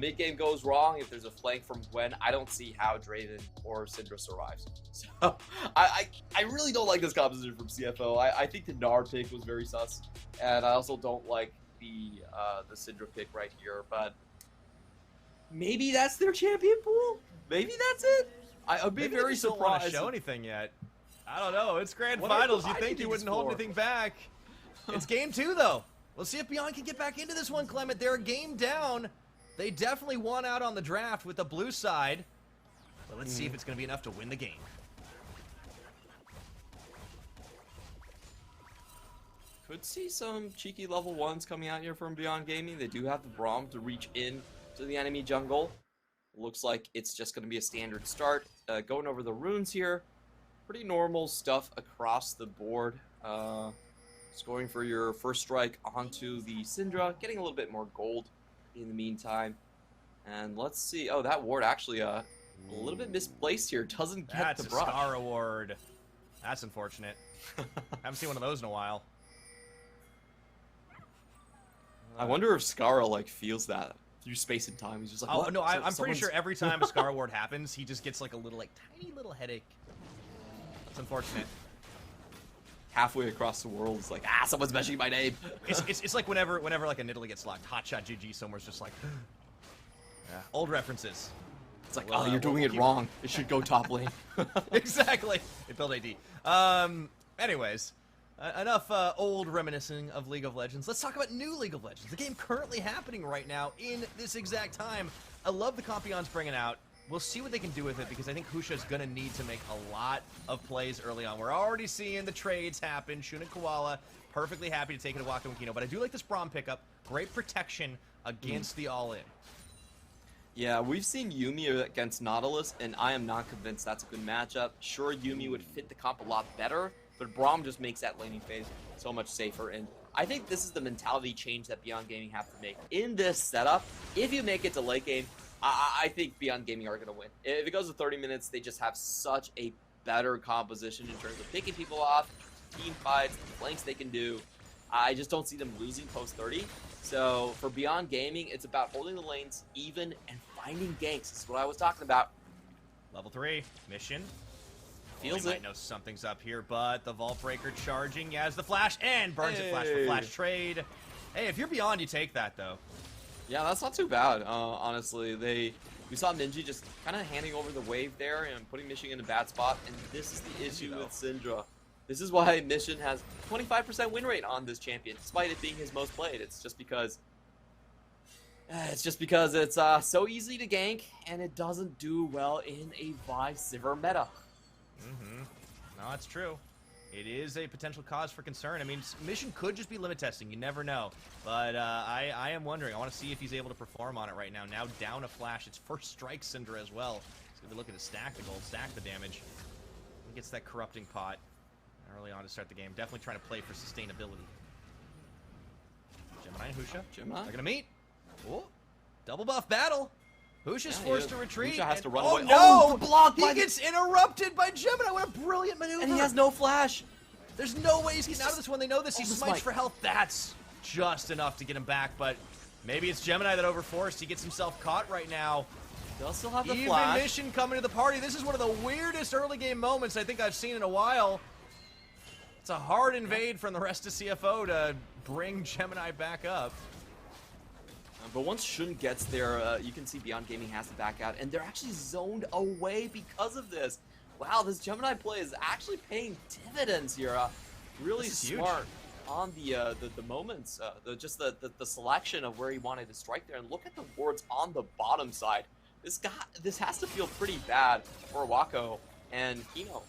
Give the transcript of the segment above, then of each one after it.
Mid game goes wrong, if there's a flank from Gwen, I don't see how Draven or Syndra survives. So I really don't like this composition from CFO. I think the Gnar pick was very sus, and I also don't like the Syndra pick right here. But maybe that's their champion pool. Maybe that's it. I'd be very surprised. Don't want to show anything yet. I don't know. It's grand finals. You think you wouldn't hold anything back? It's game 2 though. Let's see if Beyond can get back into this one, Clement. They're a game down. They definitely won out on the draft with the blue side. But let's see if it's going to be enough to win the game. Could see some cheeky level 1s coming out here from Beyond Gaming. They do have the Braum to reach in to the enemy jungle. Looks like it's just going to be a standard start. Going over the runes here. Pretty normal stuff across the board. Just going for your first strike onto the Syndra. Getting a little bit more gold in the meantime. And let's see. Oh, that ward actually a little bit misplaced here. Doesn't get the brush. That's a Scar award. That's unfortunate. Haven't seen one of those in a while. I wonder if Scara like feels that through space and time. He's just like, oh what? no, I'm pretty sure every time a Scar award happens, he just gets like a little, like tiny little headache. That's unfortunate. Halfway across the world, it's like, someone's mentioning my name. It's like whenever like a Nidalee gets locked, hotshot GG somewhere's just like, yeah, old references. It's like, well, you're doing it wrong. It should go top lane. Exactly. It built AD. Anyways, enough old reminiscing of League of Legends. Let's talk about new League of Legends. The game currently happening right now in this exact time. I love the comp Beyond's bringing out. We'll see what they can do with it because I think Husha's going to need to make a lot of plays early on. We're already seeing the trades happen. Shun and Koala perfectly happy to take it to Waka and Kino, but I do like this Braum pickup. Great protection against the all-in. Yeah, we've seen Yuumi against Nautilus, and I am not convinced that's a good matchup. Sure, Yuumi would fit the comp a lot better, but Braum just makes that laning phase so much safer. And I think this is the mentality change that Beyond Gaming have to make. In this setup, if you make it to late game, I think Beyond Gaming are going to win. If it goes to 30 minutes, they just have such a better composition in terms of picking people off, team fights, the flanks they can do. I just don't see them losing post 30. So for Beyond Gaming, it's about holding the lanes even and finding ganks. This is what I was talking about. Level 3, mission. Feels might know something's up here, but the Vault Breaker charging as the flash and burns it flash for flash trade. Hey, if you're Beyond, you take that though. Yeah, that's not too bad, honestly. We saw Ninja just kind of handing over the wave there and putting Mission in a bad spot, and this is the issue with Syndra. This is why Mission has 25% win rate on this champion, despite it being his most played. It's just because it's so easy to gank, and it doesn't do well in a Vi Sivir meta. No, that's true. It is a potential cause for concern. I mean, Mission could just be limit testing. You never know. But I am wondering. I want to see if he's able to perform on it right now. Now down a flash. It's first strike Syndra as well. He's going to be looking to stack the gold, stack the damage. He gets that corrupting pot early on to start the game. Definitely trying to play for sustainability. Gemini and Husha. Gemini? They're going to meet. Oh, double buff battle. Husha's forced to retreat. Husha has to run away. Oh, no! Blocked He gets interrupted by Gemini. What a brilliant maneuver. And he has no flash. There's no way he's getting out of this one. They know this. He smites for health. That's just enough to get him back, but maybe it's Gemini that overforced. He gets himself caught right now. They'll still have the Even flash. Mission coming to the party. This is one of the weirdest early game moments I think I've seen in a while. It's a hard invade from the rest of CFO to bring Gemini back up. But once Shun gets there, you can see Beyond Gaming has to back out, and they're actually zoned away because of this. Wow, this Gemini play is actually paying dividends here. Really smart on the moments, just the selection of where he wanted to strike there. And look at the wards on the bottom side. This has to feel pretty bad for Wako and Kino.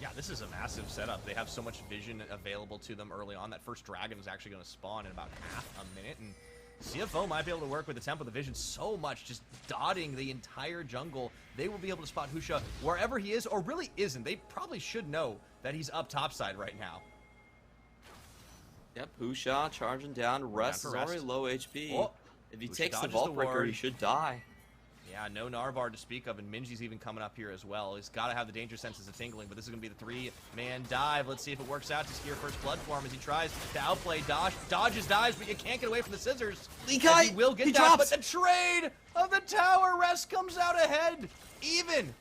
Yeah, this is a massive setup. They have so much vision available to them early on. That first dragon is actually going to spawn in about half a minute, and CFO might be able to work with the Temple of the Vision so much, just dotting the entire jungle. They will be able to spot Husha wherever he is, or really isn't. They probably should know that he's up topside right now. Yep, Husha charging down. Rest is already low HP. Oh, If he Husha takes the dodges Vault Breaker, ward. he should die. Yeah, no Narvar to speak of, and Minji's even coming up here as well. He's got to have the danger senses of tingling, but this is going to be the three-man dive. Let's see if it works out to secure first blood for him as he tries to outplay Dosh. Dodges, dives, but you can't get away from the scissors. Leakai, he will get he that, drops. but the trade of the tower rest comes out ahead. Even.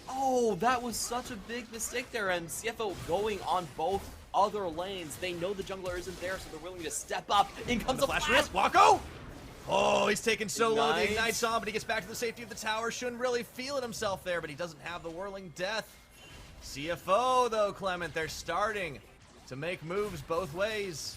Oh, that was such a big mistake there, and CFO going on both other lanes. They know the jungler isn't there, so they're willing to step up. In comes the flash. Wako! Oh, he's taking so low. The Ignite. Ignite's on, but he gets back to the safety of the tower. Shouldn't really feel it himself there, but he doesn't have the Whirling Death. CFO, though, Clement, they're starting to make moves both ways.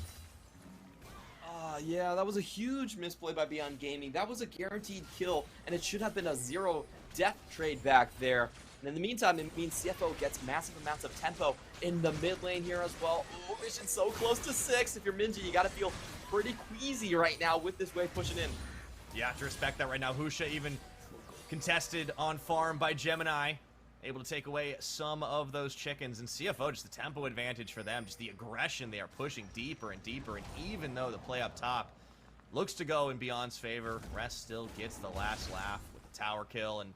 Yeah, that was a huge misplay by Beyond Gaming. That was a guaranteed kill, and it should have been a 0 death trade back there. And in the meantime, it means CFO gets massive amounts of tempo in the mid lane here as well. Oh, Mission's so close to 6. If you're Minji, you gotta feel pretty queasy right now with this wave pushing in. You have to respect that right now. Husha even contested on farm by Gemini. Able to take away some of those chickens. And CFO, just the tempo advantage for them. Just the aggression. They are pushing deeper and deeper. And even though the play up top looks to go in Beyond's favor, Rest still gets the last laugh with the tower kill. And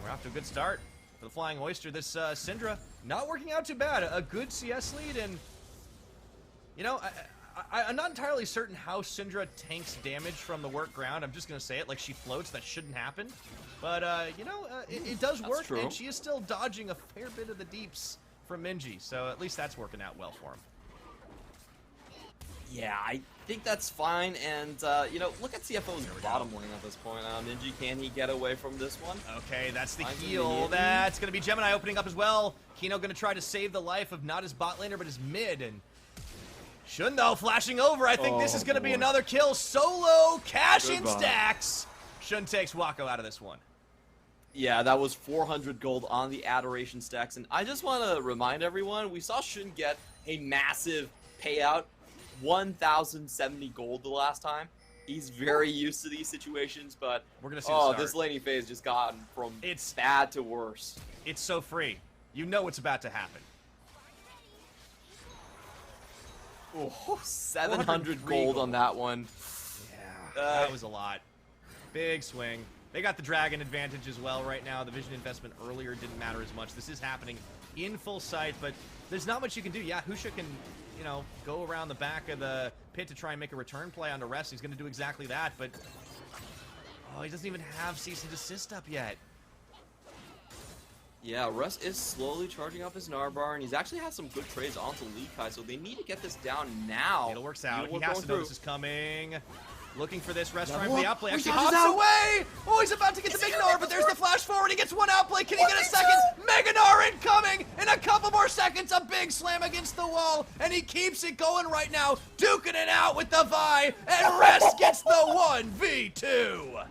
we're off to a good start for the Flying Oyster. This Syndra not working out too bad. A good CS lead. And, you know, I'm not entirely certain how Syndra tanks damage from the work ground. I'm just going to say it like she floats. That shouldn't happen. But, you know, it does work, true. and she is still dodging a fair bit of the deeps from Minji. So at least that's working out well for him. Yeah, I think that's fine. And, you know, look at CFO's bottom lane at this point. Minji, can he get away from this one? Okay, that's the Finds him heal. immediately. That's going to be Gemini opening up as well. Kino going to try to save the life of not his bot laner, but his mid. And Shun, though, flashing over. I think this is going to be boy. another kill. Solo cash in Goodbye. stacks. Shun takes Wako out of this one. Yeah, that was 400 gold on the Adoration stacks. And I just want to remind everyone, we saw Shun get a massive payout, 1,070 gold the last time. He's very used to these situations, but We're gonna see the start. this laning phase just gotten from It's- bad to worse. It's so free. You know what's about to happen. Oh, 700 403 gold on that one. Yeah, that was a lot. Big swing. They got the dragon advantage as well right now. The vision investment earlier didn't matter as much. This is happening in full sight, but there's not much you can do. Yeah, Husha can, you know, go around the back of the pit to try and make a return play onto Rest. He's going to do exactly that, but he doesn't even have cease and desist up yet. Yeah, Russ is slowly charging up his Narbar, and he's actually had some good trades onto Leakai, so they need to get this down now. It works out. Needle He has going to know through. this is coming. Looking for this Rest Yeah, trying for the look, outplay. he Actually dodges hops out. away! Oh, he's about to get the Is he big gonna Gnar, make but the there's the throw? flash forward. He gets one outplay. Can he get a second? Mega Gnar incoming! In a couple more seconds, a big slam against the wall, and he keeps it going right now, duking it out with the Vi, and Rest gets the 1v2.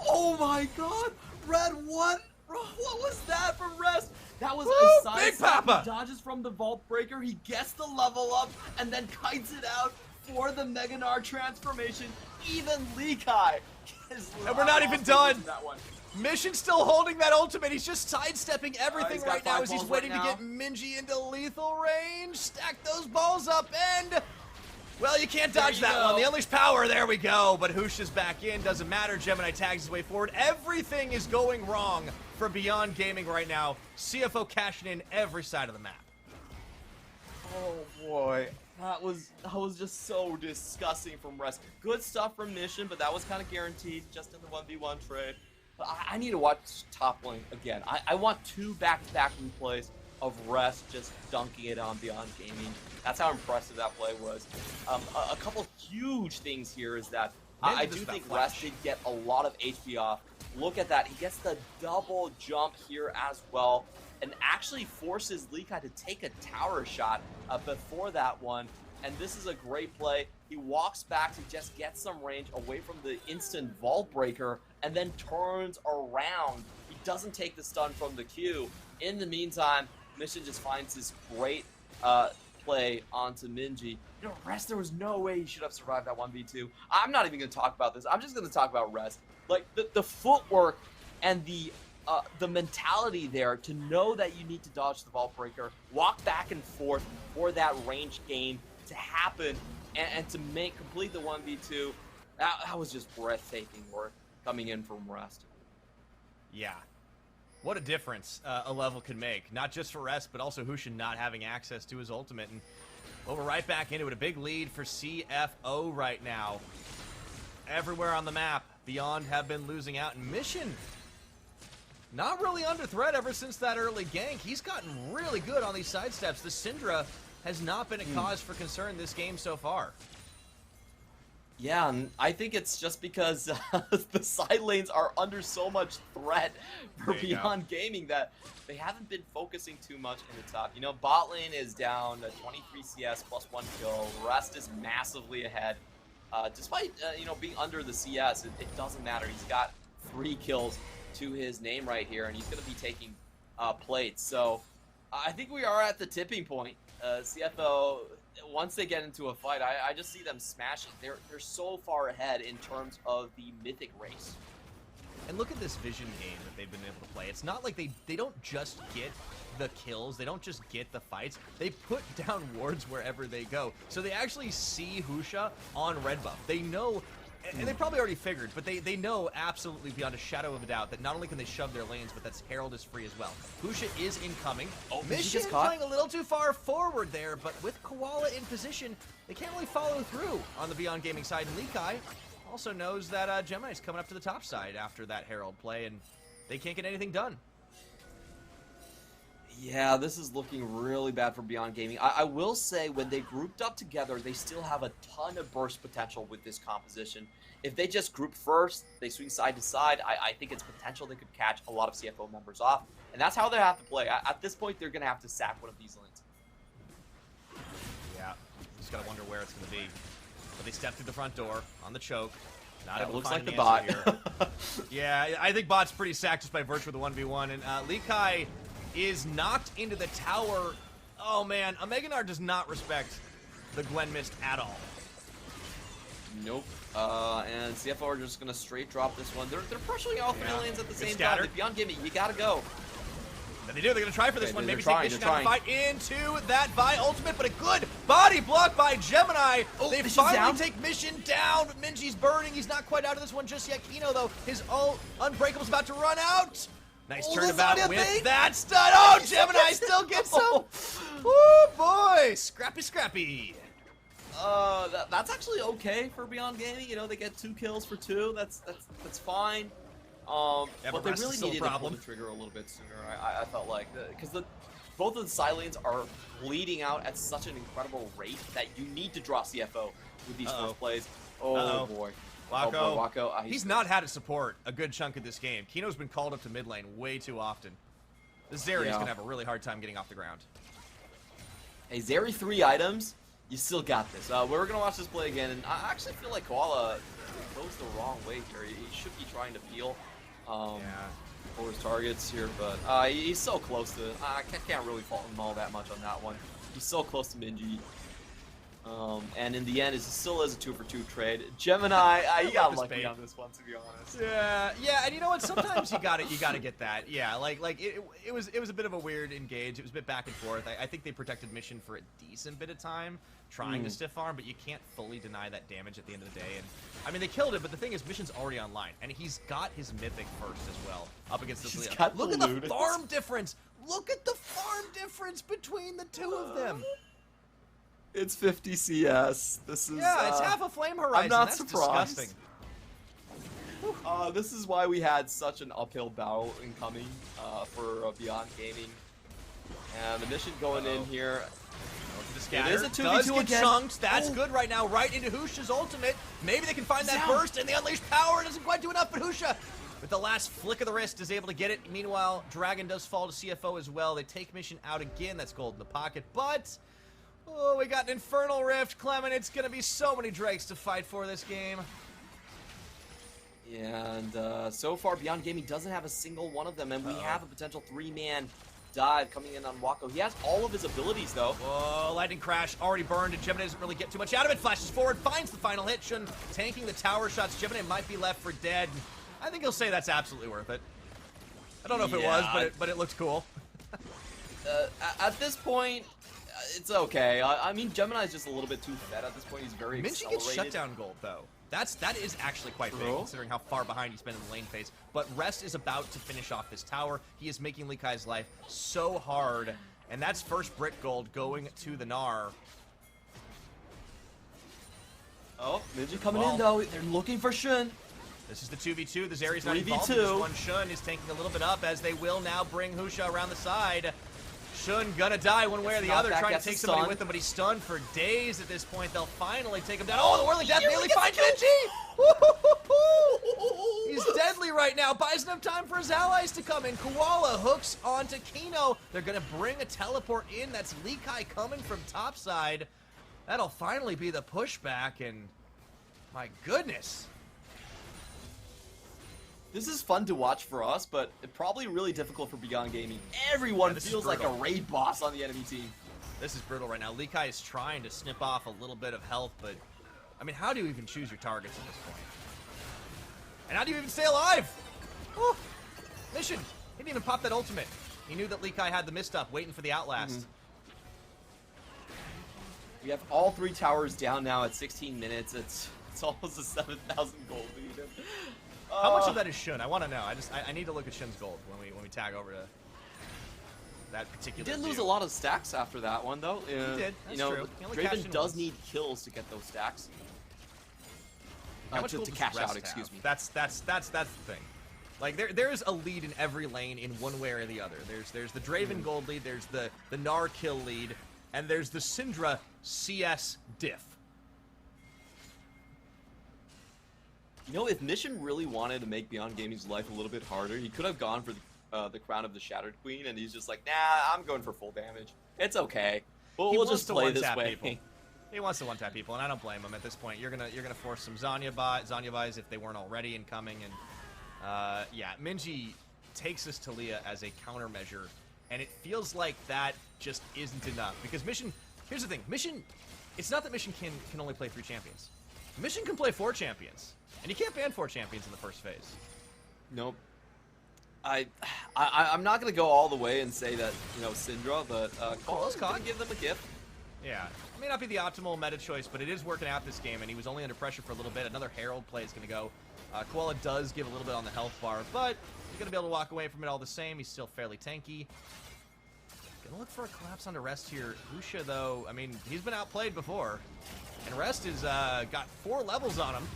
Oh my god! Red, what? What was that from Rest? That was Woo, a side Big step. Papa! He dodges from the Vault Breaker, he gets the level up, and then kites it out for the Mega Gnar transformation. Even Leakai is And we're not even done. That one. Mission's still holding that ultimate. He's just sidestepping everything he's got right now 5 as he's balls waiting right to get Minji into lethal range. Stack those balls up and... Well, you can't dodge There you that one. go. The Unleashed Power, there we go. But Husha's back in. Doesn't matter. Gemini tags his way forward. Everything is going wrong for Beyond Gaming right now. CFO cashing in every side of the map. Oh boy. That was just so disgusting from Rest. Good stuff from Mission, but that was kind of guaranteed just in the 1v1 trade. But I need to watch top lane again. I want 2 back-to-back replays of Rest just dunking it on Beyond Gaming. That's how impressive that play was. A couple huge things here is that I do think Rest did get a lot of HP off. Look at that. He gets the double jump here as well, and actually forces Leakai to take a tower shot before that one. And this is a great play. He walks back to just get some range away from the instant Vault Breaker, and then turns around. He doesn't take the stun from the Q. In the meantime, Mission just finds this great play onto Minji. You know, Rest, there was no way he should have survived that 1v2. I'm not even going to talk about this. I'm just going to talk about Rest. Like, the footwork and the mentality there to know that you need to dodge the Vault Breaker, walk back and forth for that range gain to happen, and to complete the 1v2, that was just breathtaking work. coming in from Rest. Yeah. What a difference a level could make. Not just for Rest, but also Husha not having access to his ultimate. And well, we're right back into it. A big lead for CFO right now. Everywhere on the map, Beyond have been losing out. And Mission, not really under threat ever since that early gank. He's gotten really good on these sidesteps. The Syndra has not been a cause for concern this game so far. Yeah, and I think it's just because the side lanes are under so much threat for Beyond Gaming that they haven't been focusing too much in the top. You know, bot lane is down 23 CS plus 1 kill. Rest is massively ahead. Despite, you know, being under the CS, it doesn't matter. He's got 3 kills to his name right here, and he's going to be taking plates. So I think we are at the tipping point. CFO, once they get into a fight, I just see them smashing. They're so far ahead in terms of the mythic race. And look at this vision game that they've been able to play. It's not like they don't just get the kills, they don't just get the fights, they put down wards wherever they go. So they actually see Husha on red buff. They know, and they probably already figured, but they know absolutely beyond a shadow of a doubt that not only can they shove their lanes, but that's Herald is free as well. Husha is incoming. Oh, Mission playing a little too far forward there, but with Koala in position, they can't really follow through on the Beyond Gaming side. And Leakai also knows that Gemini's coming up to the top side after that Herald play, and they can't get anything done. Yeah, this is looking really bad for Beyond Gaming. I will say, when they grouped up together, they still have a ton of burst potential with this composition. If they just group first, they swing side to side, I think it's potential they could catch a lot of CFO members off. And that's how they have to play. At this point, they're going to have to sack one of these lanes. Yeah, just got to wonder where it's going to be. But they step through the front door on the choke. Not That able looks to find like the an bot. answer here. Yeah, I think bot's pretty sacked just by virtue of the 1v1. And Leakai is knocked into the tower. Oh man, Omeganar does not respect the Gwen Mist at all. Nope. And CFO are just going to straight drop this one. They're pressuring all 3 lanes at the same time. With Beyond Gaming, you got to go. And they do. They're going to try for this one. Maybe take Mission trying. out and fight into that Vi ultimate, but a good body block by Gemini. Oh, they finally take Mission down, but Minji's burning. He's not quite out of this one just yet. Kino, though, his ult Unbreakable's about to run out. Nice turnabout with that stun. Oh, Gemini still gets some. Oh boy, scrappy. That's actually okay for Beyond Gaming. You know, they get 2 kills for 2. That's fine. Yeah, but they really needed to pull the trigger a little bit sooner. I felt like, because both of the side lanes are bleeding out at such an incredible rate that you need to draw CFO with these first plays. Oh boy. Wako. He's not had to support a good chunk of this game. Kino's been called up to mid lane way too often. This Zeri's going to have a really hard time getting off the ground. Hey, Zeri 3 items, you still got this. We're going to watch this play again, and I actually feel like Koala goes the wrong way here. He should be trying to peel for his targets here, but he's so close to it. I can't really fault him all that much on that one. He's so close to Minji. And in the end, it still is a 2-for-2 trade. Gemini, he got lucky on this one, to be honest. Yeah, and you know what? Sometimes you gotta get that. Yeah, like it was a bit of a weird engage. It was a bit back and forth. I think they protected Mission for a decent bit of time, trying to stiff arm, but you can't fully deny that damage at the end of the day. And I mean, they killed it, but the thing is, Mission's already online, and he's got his mythic first as well up against this. Look at the farm difference. Look at the farm difference between the two of them. It's 50 CS. This is it's half a flame horizon. I'm not That's surprised. Disgusting. This is why we had such an uphill battle incoming for Beyond Gaming. And the mission going in here. It is a 2v2 again. Chunks. That's good right now, right into Husha's ultimate. Maybe they can find that burst, and the unleashed power doesn't quite do enough, but Husha, with the last flick of the wrist, is able to get it. Meanwhile, Dragon does fall to CFO as well. They take Mission out again. That's gold in the pocket, but oh, we got an Infernal Rift, Clement. It's going to be so many Drakes to fight for this game. Yeah, and so far, Beyond Gaming doesn't have a single one of them, and we have a potential 3-man dive coming in on Wako. He has all of his abilities, though. Whoa, Lightning Crash already burned, and Gemini doesn't really get too much out of it. Flashes forward, finds the final hit. Shun tanking the tower shots. Gemini might be left for dead. I think he'll say that's absolutely worth it. I don't know if it was, but it looked cool. At this point, it's okay. I mean, Gemini's just a little bit too fed at this point. He's very accelerated. Minji gets shutdown gold, though. That is actually quite big, considering how far behind he's been in the lane phase. But Rest is about to finish off this tower. He is making Leakai's life so hard. And that's first Brit Gold going to the Gnar. Oh, Ninja coming in, though. They're looking for Shun. This is the 2v2. The Zeri's not 3v2. involved in this one. Shun is taking a little bit up as they will now bring Husha around the side. Shun gonna die one way or the other, trying to take somebody with him, but he's stunned for days at this point. They'll finally take him down. Oh, the Whirling Death nearly finds Benji! He's deadly right now. Buys enough time for his allies to come in. Koala hooks onto Kino. They're gonna bring a teleport in. That's Leakai coming from topside. That'll finally be the pushback, and my goodness. This is fun to watch for us, but probably really difficult for Beyond Gaming. Everyone feels like a raid boss on the enemy team. This is brutal right now. Leakai is trying to snip off a little bit of health, but, I mean, how do you even choose your targets at this point? And how do you even stay alive? Woo. Mission. He didn't even pop that ultimate. He knew that Leakai had the misstep, waiting for the Outlast. We have all 3 towers down now at 16 minutes. It's almost a 7,000 gold lead. How much of that is Shun? I want to know. I need to look at Shun's gold when we tag over to that particular. He did lose a lot of stacks after that one, though. He did. That's true. Draven does need kills to get those stacks. How much to cash out? Excuse me. That's the thing. Like there's a lead in every lane in one way or the other. There's the Draven gold lead. There's the Gnar kill lead, and there's the Syndra CS diff. You know, if Mission really wanted to make Beyond Gaming's life a little bit harder, he could have gone for the Crown of the Shattered Queen, and he's just like, nah, I'm going for full damage. It's okay. We'll just play this way. People. He wants to one-tap people, and I don't blame him at this point. You're gonna force some Zanya buys if they weren't already incoming, and yeah, Minji takes this Talia as a countermeasure, and it feels like that just isn't enough because Mission. Here's the thing, Mission. It's not that Mission can only play 3 champions. Mission can play 4 champions. And you can't ban 4 champions in the first phase. Nope. I'm not gonna go all the way and say that Syndra, but Koala's gonna give them a gift. Yeah, it may not be the optimal meta choice, but it is working out this game, and he was only under pressure for a little bit. Another Herald play is gonna go. Koala does give a little bit on the health bar, but he's gonna be able to walk away from it all the same. He's still fairly tanky. Gonna look for a collapse onto Rest here. Husha, though, I mean, he's been outplayed before, and Rest has got 4 levels on him.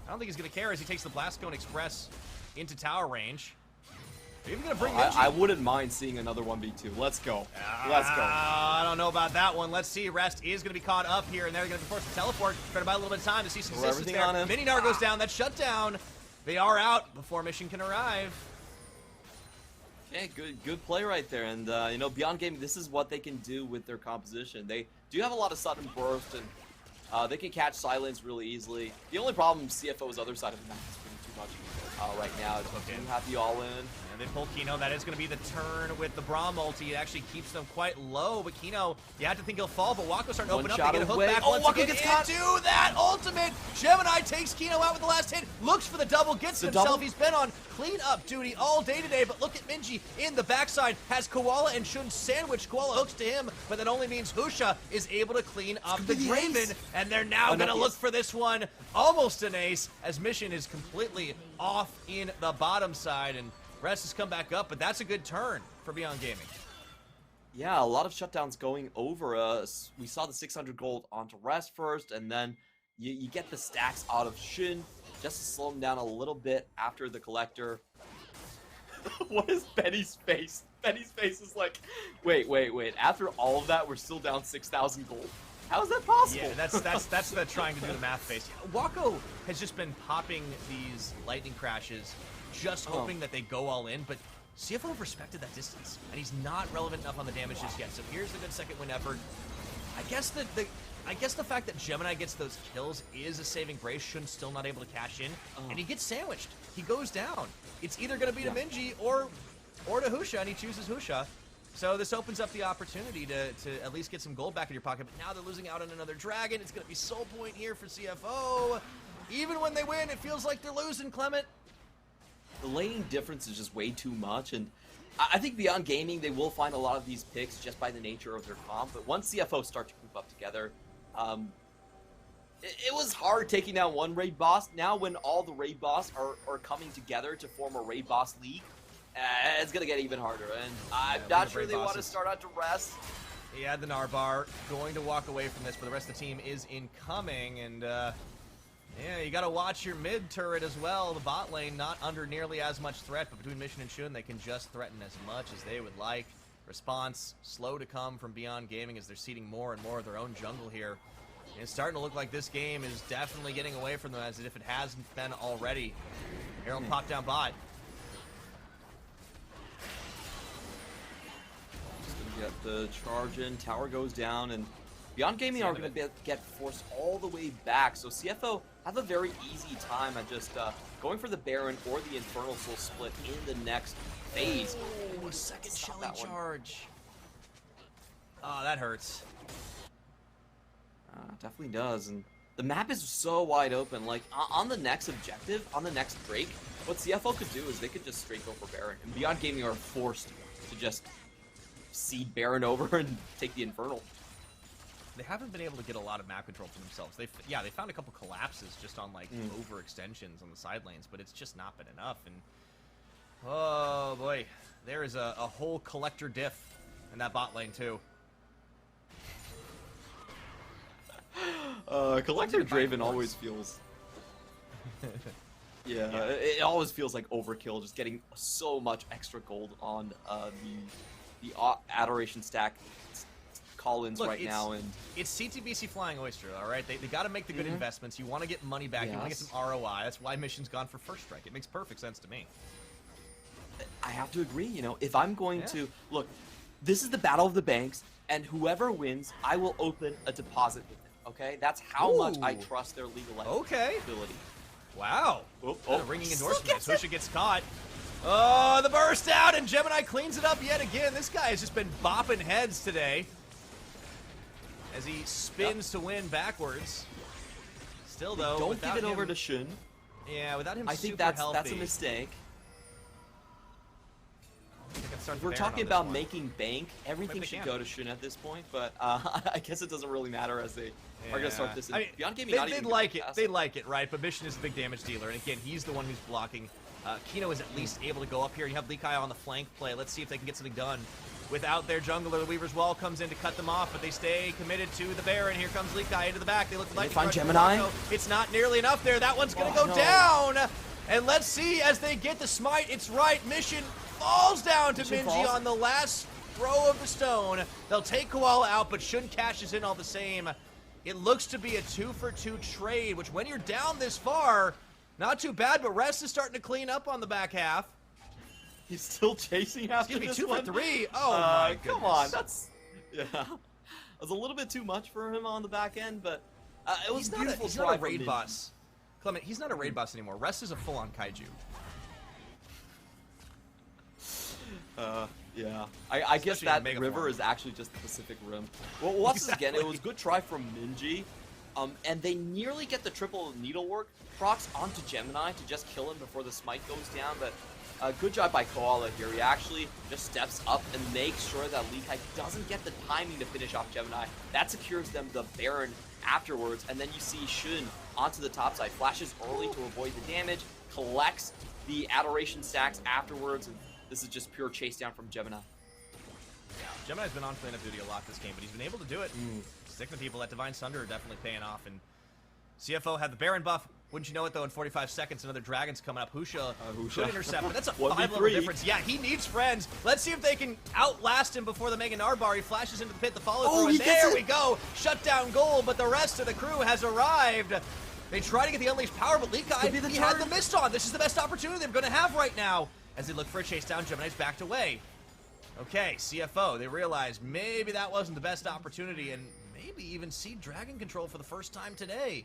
I don't think he's going to care as he takes the Blast Cone Express into tower range. Are you even going to bring Minji? I wouldn't mind seeing another 1v2. Let's go. Let's go. I don't know about that one. Let's see. Rest is going to be caught up here, and they're going to be forced to teleport. Try to buy a little bit of time to see some distance there. Mini Gnar goes down. That's shut down. They are out before Mission can arrive. Okay, good play right there. And, Beyond Gaming, this is what they can do with their composition. They do have a lot of sudden burst, and they can catch silence really easily. The only problem CFO's other side of the map is putting too much right now. It's okay. Have the all-in. And they pull Kino. That is going to be the turn with the Braum ulti. It actually keeps them quite low, but Kino, you have to think he'll fall, but Wako's starting to open up. They get a hook back once again into that ultimate. Gemini takes Kino out with the last hit, looks for the double, gets himself. He's been on clean-up duty all day today, but look at Minji in the backside. Has Koala and Shun sandwiched. Koala hooks to him, but that only means Husha is able to clean up the Draven, and they're now going to look for this one. Almost an ace, as Mission is completely off in the bottom side, and Rest has come back up, but that's a good turn for Beyond Gaming. Yeah, a lot of shutdowns going over us. We saw the 600 gold onto Rest first, and then you get the stacks out of Shin just to slow him down a little bit after the collector. What is Benny's face? Benny's face is like, wait. After all of that, we're still down 6,000 gold. How is that possible? Yeah, that's the trying to do the math face. Wako has just been popping these lightning crashes, just hoping that they go all in, but CFO respected that distance, and he's not relevant enough on the damage just yet. So here's the good second win effort. I guess the fact that Gemini gets those kills is a saving grace. Shun's still not able to cash in, and he gets sandwiched. He goes down. It's either going to be to Minji or to Husha, and he chooses Husha. So this opens up the opportunity to at least get some gold back in your pocket, but now they're losing out on another dragon. It's going to be soul point here for CFO. Even when they win, it feels like they're losing, Clement. The laning difference is just way too much, and I think Beyond Gaming, they will find a lot of these picks just by the nature of their comp, but once CFO start to group up together, it was hard taking down one raid boss. Now when all the raid boss are coming together to form a raid boss league, it's going to get even harder. And I'm not sure they want to start out to rest. He had the Narbar, going to walk away from this, but the rest of the team is incoming. And, yeah, you got to watch your mid turret as well. The bot lane not under nearly as much threat, but between Mission and Shun, they can just threaten as much as they would like. Response slow to come from Beyond Gaming as they're seeding more and more of their own jungle here. And it's starting to look like this game is definitely getting away from them as if it hasn't been already. Herald pop down bot. Just going to get the charge in. Tower goes down, and Beyond Gaming are going to get forced all the way back. So CFO have a very easy time at just going for the Baron or the Infernal Soul split in the next phase. Oh, second Shelly charge. Oh, that hurts. Definitely does. And the map is so wide open. Like, on the next objective, on the next break, what CFO could do is they could just straight go for Baron. And Beyond Gaming are forced to just seed Baron over and take the Infernal. They haven't been able to get a lot of map control for themselves. They found a couple collapses just on, like, overextensions on the side lanes, but it's just not been enough. And oh, boy. There is a whole collector diff in that bot lane, too. Collector Draven always feels... yeah, it always feels like overkill, just getting so much extra gold on the Adoration stack call-ins right now. And it's CTBC flying Oyster, all right? They got to make the good investments. You want to get money back. You want to get some ROI. That's why Mission's gone for first strike. It makes perfect sense to me. I have to agree, you know, if I'm going to... Look, this is the Battle of the Banks, and whoever wins, I will open a deposit with them, okay? That's how much I trust their League of Legends ability. Wow. Ringing endorsement. Husha gets caught. Oh, the burst out, and Gemini cleans it up yet again. This guy has just been bopping heads today as he spins to win backwards. Still, though, don't give it over to Shun. Yeah, without him, I think that's a mistake. If we're talking about making bank, everything should go to Shun at this point, but I guess it doesn't really matter as they are going to start this. Beyond Gaming, they'd like it. They like it, right? But Mission is a big damage dealer, and again, he's the one who's blocking. Kino is at least able to go up here. You have Leakai on the flank play. Let's see if they can get something done without their jungler. The Weaver's Wall comes in to cut them off, but they stay committed to the Baron. Here comes Leakai into the back. They look like they find Gemini. It's not nearly enough there. That one's going to go down. And let's see as they get the smite. It's right. Mission falls down to Minji on the last throw of the stone. They'll take Koala out, but Shun cashes in all the same. It looks to be a 2-for-2 trade, which when you're down this far, not too bad, but Rest is starting to clean up on the back half. He's still chasing after this 2 for 3. Oh, my goodness. Come on, that's... Yeah. It was a little bit too much for him on the back end, but it was beautiful. He's not a raid boss. Clement, he's not a raid boss anymore. Rest is a full-on kaiju. Yeah. I guess that river is actually just the Pacific Rim. Well, we'll watch this again. It was a good try from Minji. And they nearly get the triple needlework procs onto Gemini to just kill him before the smite goes down, but good job by Koala here. He actually just steps up and makes sure that Leakai doesn't get the timing to finish off Gemini. That secures them the Baron afterwards, and then you see Shun onto the top side, flashes early to avoid the damage, collects the Adoration stacks afterwards, and this is just pure chase down from Gemini. Yeah, Gemini's been on cleanup duty a lot this game, but he's been able to do it. Sticking to people, that Divine Sunder are definitely paying off, and CFO had the Baron buff. Wouldn't you know it, though, in 45 seconds, another Dragon's coming up. Husha could intercept, but that's a 5-level difference. Yeah, he needs friends. Let's see if they can outlast him before the Mega Narbar. He flashes into the pit, the follow-through, and there we go. Shut down goal, but the rest of the crew has arrived. They try to get the Unleashed Power, but Leakai, he had the mist on. This is the best opportunity they're going to have right now as they look for a chase down. Gemini's backed away. Okay, CFO, they realize maybe that wasn't the best opportunity, and maybe even see Dragon Control for the first time today.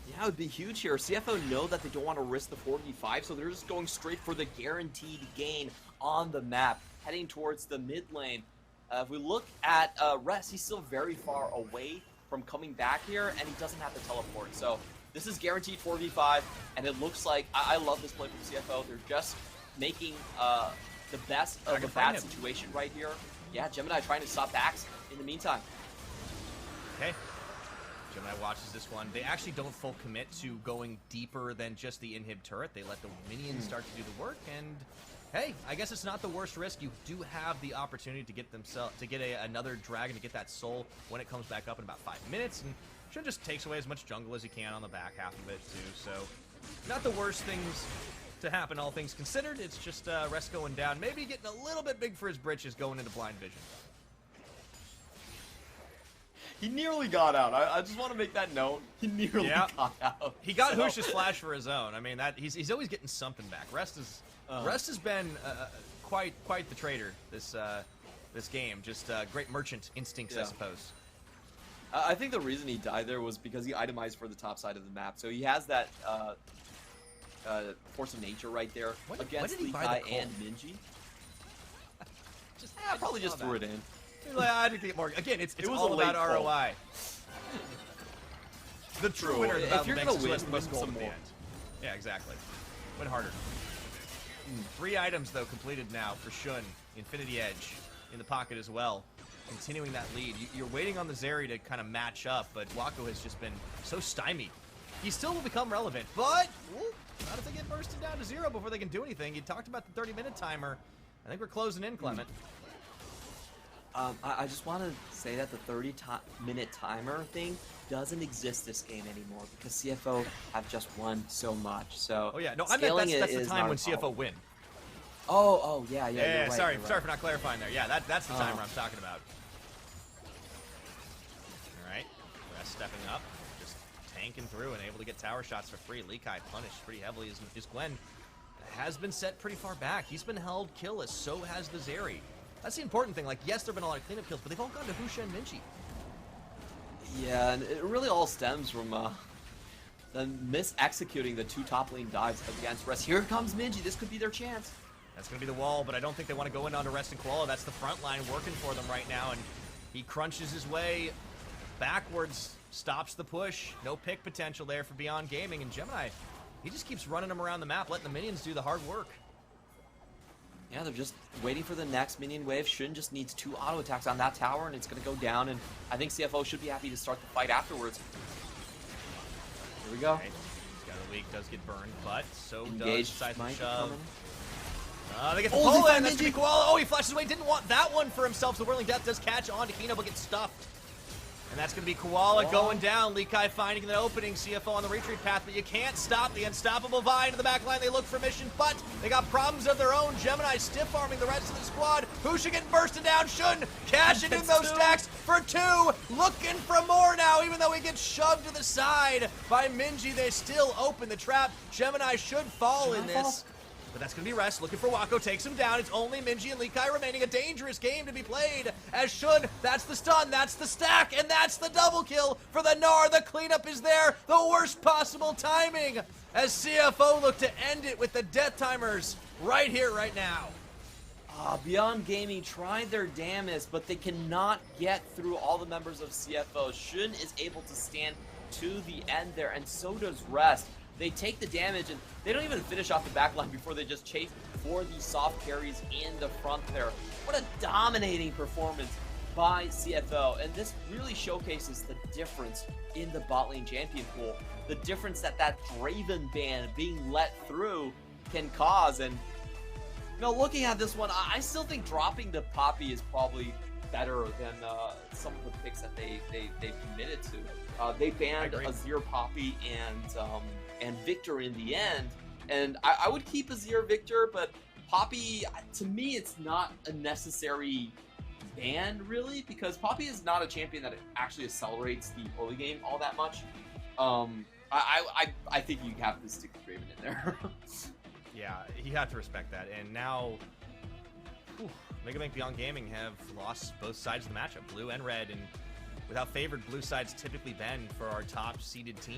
Yeah, it would be huge here. CFO know that they don't want to risk the 4v5, so they're just going straight for the guaranteed gain on the map, heading towards the mid lane. If we look at Rest, he's still very far away from coming back here, and he doesn't have to teleport. So this is guaranteed 4v5, and it looks like, I love this play from CFO. They're just making the best of a bad situation right here. Yeah, Gemini trying to stop backs in the meantime. Okay. Gemini watches this one. They actually don't full commit to going deeper than just the inhib turret. They let the minions start to do the work, and hey, I guess it's not the worst risk. You do have the opportunity to get another dragon to get that soul when it comes back up in about 5 minutes, and Shun just takes away as much jungle as he can on the back half of it too. So not the worst things to happen, all things considered. It's just Rest going down, maybe getting a little bit big for his britches going into blind vision. He nearly got out. I just want to make that known. He nearly got out. He got Hush's flash for his own. I mean, that he's always getting something back. Rest has been quite the trader this game. Just great merchant instincts, I suppose. I think the reason he died there was because he itemized for the top side of the map. So he has that force of nature right there against Leakai and Minji. Probably just threw it in. Like, I had to get more. Again, it's all about ROI. The true winner of the battle banks is the most gold at the end. Yeah, exactly. Win harder. 3 items, though, completed now for Shun. Infinity Edge in the pocket as well. Continuing that lead. You're waiting on the Zeri to kind of match up, but Wako has just been so stymied. He still will become relevant, but not if they get bursted down to 0 before they can do anything. You talked about the 30-minute timer. I think we're closing in, Clement. I just want to say that the 30-minute timer thing doesn't exist this game anymore because CFO have just won so much. So I meant that's the time when CFO win. Yeah. Yeah, you're right, sorry for not clarifying there. Yeah, that's the timer I'm talking about. All right, Rest stepping up, just tanking through and able to get tower shots for free. Leakai punished pretty heavily as Gwen has been set pretty far back. He's been held killless, so has the Zeri. That's the important thing. Like, yes, there have been a lot of cleanup kills, but they've all gone to Husha and Minji. Yeah, and it really all stems from them mis-executing the 2 top lane dives against Rest. Here comes Minji. This could be their chance. That's going to be the wall, but I don't think they want to go in onto Rest and Koala. That's the front line working for them right now, and he crunches his way backwards, stops the push. No pick potential there for Beyond Gaming, and Gemini, he just keeps running them around the map, letting the minions do the hard work. Yeah, they're just waiting for the next minion wave. Shun just needs 2 auto attacks on that tower, and it's going to go down, and I think CFO should be happy to start the fight afterwards. Here we go. Okay. Scatter Leak does get burned, but so Engaged does Seismic Mike Shove. Coming. They get the pull in. That's going to be Koala. Oh, he flashes away. Didn't want that one for himself. So Whirling Death does catch on to Kino, but gets stuffed. And that's going to be Koala going down. Leakai finding the opening. CFO on the retreat path, but you can't stop the unstoppable Vi into the back line. They look for mission, but they got problems of their own. Gemini stiff-arming the rest of the squad. Husha getting bursted down. Shun cashing in those stacks for 2. Looking for more now, even though he gets shoved to the side by Minji. They still open the trap. Gemini should fall in this. But that's going to be Rest, looking for Wako, takes him down. It's only Minji and Leakai remaining. A dangerous game to be played as Shun. That's the stun, that's the stack, and that's the double kill for the Gnar. The cleanup is there. The worst possible timing as CFO look to end it with the death timers right here, right now. Beyond Gaming tried their damnedest, but they cannot get through all the members of CFO. Shun is able to stand to the end there, and so does Rest. They take the damage, and they don't even finish off the backline before they just chase for the soft carries in the front there. What a dominating performance by CFO, and this really showcases the difference in the bot lane champion pool. The difference that Draven ban being let through can cause, and looking at this one, I still think dropping the Poppy is probably better than some of the picks that they committed to. They banned Azir, Poppy, and Victor in the end, and I would keep Azir, Victor, but Poppy, to me, it's not a necessary ban, really, because Poppy is not a champion that actually accelerates the early game all that much. I think you have to stick Draven in there. Yeah, you have to respect that, and now Mega Bank Beyond Gaming have lost both sides of the matchup, blue and red, and with how favored blue sides typically been for our top seeded team.